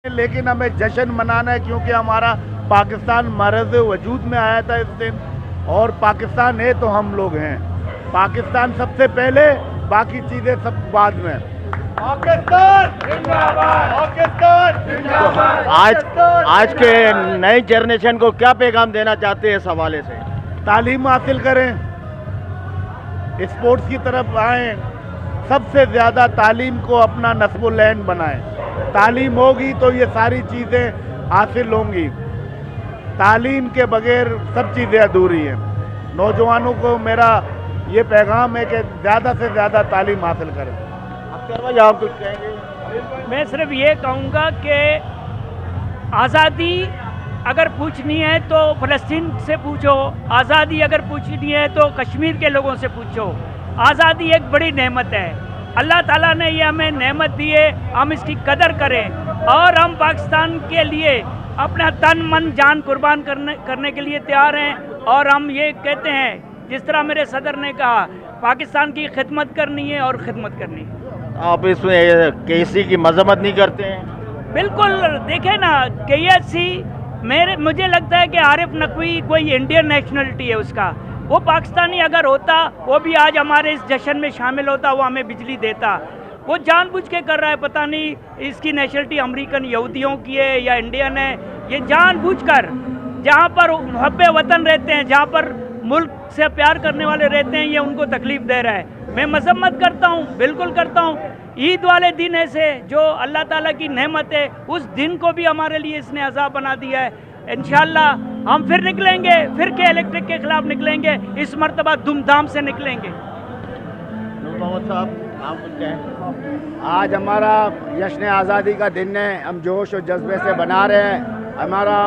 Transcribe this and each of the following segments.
लेकिन हमें जश्न मनाना है क्योंकि हमारा पाकिस्तान मरज़ वजूद में आया था इस दिन, और पाकिस्तान है तो हम लोग हैं। पाकिस्तान सबसे पहले, बाकी चीज़ें सब बाद में। पाकिस्तान जिंदाबाद, पाकिस्तान जिंदाबाद। आज के नई जनरेशन को क्या पैगाम देना चाहते हैं इस हवाले से? तालीम हासिल करें, स्पोर्ट्स की तरफ आएँ, सबसे ज़्यादा तालीम को अपना नस्बुल-ऐन बनाएं। तालीम होगी तो ये सारी चीज़ें हासिल होंगी। तालीम के बगैर सब चीज़ें अधूरी हैं। नौजवानों को मेरा ये पैगाम है कि ज़्यादा से ज़्यादा तालीम हासिल करें। अख्तर भाई, आप कुछ कहेंगे? मैं सिर्फ ये कहूँगा कि आज़ादी अगर पूछनी है तो फ़लस्तीन से पूछो, आज़ादी अगर पूछनी है तो कश्मीर के लोगों से पूछो। आज़ादी एक बड़ी नेमत है, अल्लाह ताला ने ये हमें नेमत दी है, हम इसकी कदर करें और हम पाकिस्तान के लिए अपना तन मन जान कुर्बान करने के लिए तैयार हैं। और हम ये कहते हैं, जिस तरह मेरे सदर ने कहा, पाकिस्तान की खिदमत करनी है और ख़िदमत करनी है। आप इसमें केसी की मजम्मत नहीं करते हैं? बिल्कुल, देखें ना, केसी मुझे लगता है कि आरिफ नकवी कोई इंडियन नेशनलिटी है उसका, वो पाकिस्तानी अगर होता वो भी आज हमारे इस जश्न में शामिल होता, वो हमें बिजली देता। वो जानबूझ के कर रहा है, पता नहीं इसकी नेशनलिटी अमेरिकन यहूदियों की है या इंडियन है। ये जानबूझकर, जहाँ पर मुहब्बे वतन रहते हैं, जहाँ पर मुल्क से प्यार करने वाले रहते हैं, ये उनको तकलीफ़ दे रहा है। मैं मजम्मत करता हूँ, बिल्कुल करता हूँ। ईद वाले दिन ऐसे जो अल्लाह ताला की नेमत है, उस दिन को भी हमारे लिए इसने अज़ाब बना दिया है। इंशाअल्लाह हम फिर निकलेंगे, फिर के इलेक्ट्रिक के खिलाफ निकलेंगे, इस मर्तबा धूमधाम से निकलेंगे। मोहम्मद साहब, आप कुछ कहें? आज हमारा जश्न आज़ादी का दिन है, हम जोश और जज्बे से बना रहे हैं। हमारा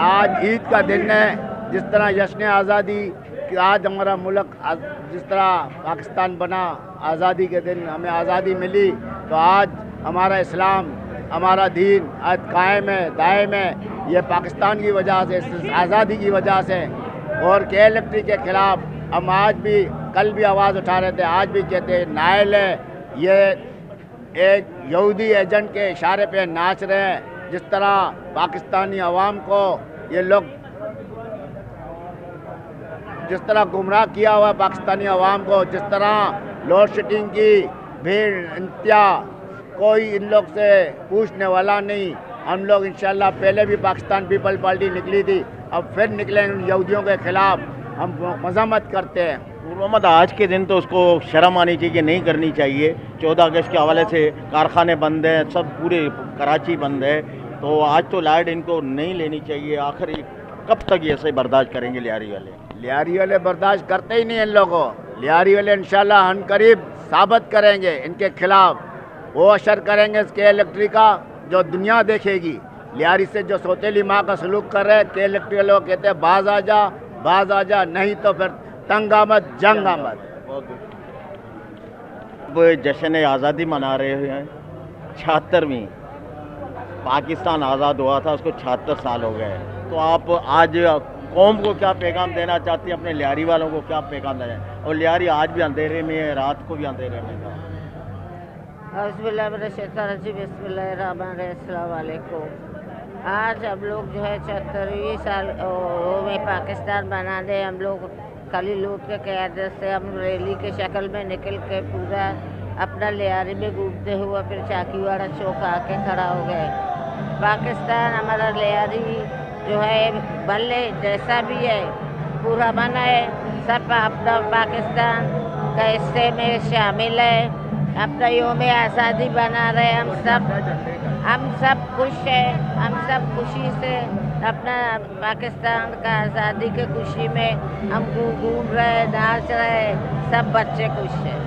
आज ईद का दिन है। जिस तरह जश्न आज़ादी आज हमारा मुल्क जिस तरह पाकिस्तान बना, आज़ादी के दिन हमें आज़ादी मिली, तो आज हमारा इस्लाम, हमारा दीन आज कायम है, दायम है। ये पाकिस्तान की वजह से, इस आज़ादी की वजह से। और के इलेक्ट्रिक के ख़िलाफ़ हम आज भी, कल भी आवाज़ उठा रहे थे, आज भी कहते हैं नाइल है, ये एक यहूदी एजेंट के इशारे पे नाच रहे हैं। जिस तरह पाकिस्तानी अवाम को ये लोग जिस तरह गुमराह किया हुआ पाकिस्तानी अवाम को, जिस तरह लोड शेडिंग की भीड़ इंतहा, कोई इन लोग से पूछने वाला नहीं। हम लोग इंशाल्लाह पहले भी पाकिस्तान पीपल पार्टी निकली थी, अब फिर निकलेंगे यहूदियों के ख़िलाफ़, हम मज़म्मत करते हैं। मोहम्मद, आज के दिन तो उसको शर्म आनी चाहिए, नहीं करनी चाहिए। 14 अगस्त के हवाले से कारखाने बंद हैं, सब पूरे कराची बंद है, तो आज तो लाइट इनको नहीं लेनी चाहिए। आखिर कब तक ये ऐसे बर्दाश्त करेंगे लियारी वाले? लियारी वाले बर्दाश्त करते ही नहीं इन लोगों को। लियारी वाले इंशाल्लाह अनकरीब साबित करेंगे इनके खिलाफ, वो असर करेंगे इसके इलेक्ट्रिक का जो दुनिया देखेगी। लियारी से जो सौतेली माँ का सलूक कर रहे हैं, के इलेक्ट्रिक लोग कहते हैं बाज आ जा, बाज आ जा, नहीं तो फिर तंग आमद, जंग आमद। वो जश्न आज़ादी मना रहे हैं, 76वीं पाकिस्तान आज़ाद हुआ था, उसको 76 साल हो गए। तो आप आज कौम को क्या पैगाम देना चाहती हैं, अपने लियारी वालों को क्या पैगाम देना है? और लियारी आज भी अंधेरे में है, रात को भी अंधेरे में है। आज हम लोग जो है 74वीं साल में पाकिस्तान बना दे, हम लोग खाली लोग के क़यादत से हम रैली के शक्ल में निकल के पूरा अपना लियारी में घूमते हुए फिर चाकीवाड़ा चौक आके खड़ा हो गए। पाकिस्तान हमारा लियारी जो है भले जैसा भी है पूरा बना है, सब अपना पाकिस्तान का हिस्से में शामिल है, अपना योम आज़ादी बना रहे। हम सब खुश हैं, हम सब खुशी से अपना पाकिस्तान का आज़ादी के खुशी में हम घूम रहे, नाच रहे, सब बच्चे खुश हैं।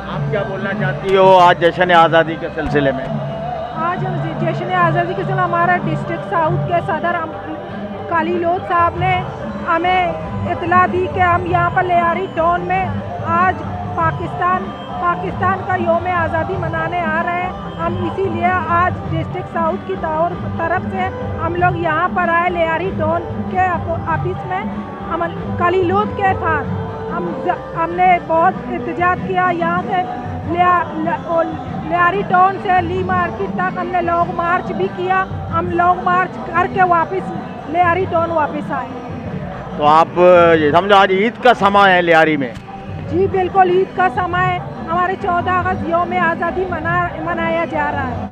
आप क्या बोलना चाहती हो आज जश्न आज़ादी के सिलसिले में? आज जश्न आज़ादी के सिलसिले हमारा डिस्ट्रिक्ट साउथ के सदर काली लोध साहब ने हमें इतला दी कि हम यहाँ पर लियारी टाउन में आज पाकिस्तान का योम आज़ादी मनाने आ रहे हैं। हम इसीलिए आज डिस्ट्रिक्ट साउथ की तरफ से हम लोग यहाँ पर आए लियारी टाउन के ऑफिस में। हम काली लोध के साथ हमने बहुत एहतजाज किया, यहाँ से लियारी टाउन से ली मार्केट तक हमने लॉन्ग मार्च भी किया। हम लॉन्ग मार्च करके वापस लियारी टाउन वापस आए। तो आप ये समझो आज ईद का समय है लियारी में। जी बिल्कुल, ईद का समय हमारे 14 अगस्त यौम आज़ादी मनाया जा रहा है।